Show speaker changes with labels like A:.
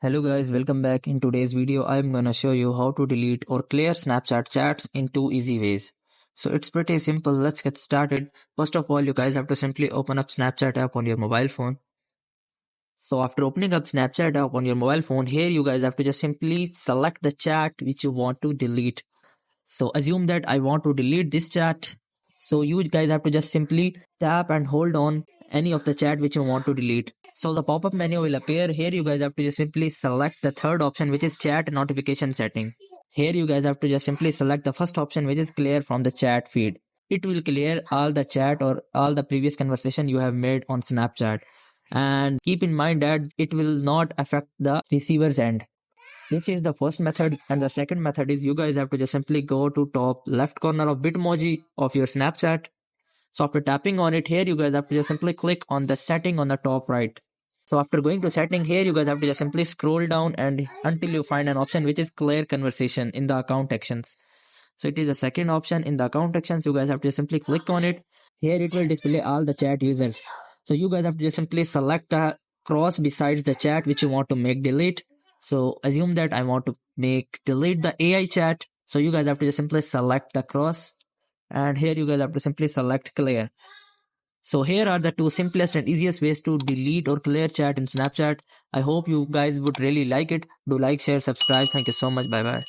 A: Hello guys, welcome back. In today's video, I'm gonna show you how to delete or clear Snapchat chats in 2 easy ways. So it's pretty simple. Let's get started. First of all, you guys have to simply open up Snapchat app on your mobile phone. So after opening up Snapchat app on your mobile phone, here you guys have to just simply select the chat which you want to delete. So assume that I want to delete this chat. So you guys have to just simply tap and hold on any of the chat which you want to delete. So the pop-up menu will appear. Here you guys have to just simply select the third option, which is chat notification setting. Here you guys have to just simply select the first option, which is clear from the chat feed. It will clear all the chat or all the previous conversation you have made on Snapchat. And keep in mind that it will not affect the receiver's end. This is the first method, and the second method is you guys have to just simply go to top left corner of Bitmoji of your Snapchat. So after tapping on it, here you guys have to just simply click on the setting on the top right. So after going to setting, here you guys have to just simply scroll down and until you find an option which is clear conversation in the account actions. So it is the second option in the account actions. You guys have to just simply click on it. Here it will display all the chat users. So you guys have to just simply select the cross besides the chat which you want to make delete. So assume that I want to make delete the AI chat. So you guys have to just simply select the cross, and here you guys have to simply select clear. So here are the two simplest and easiest ways to delete or clear chat in Snapchat. I hope you guys would really like it. Do like, share, subscribe. Thank you so much. Bye bye.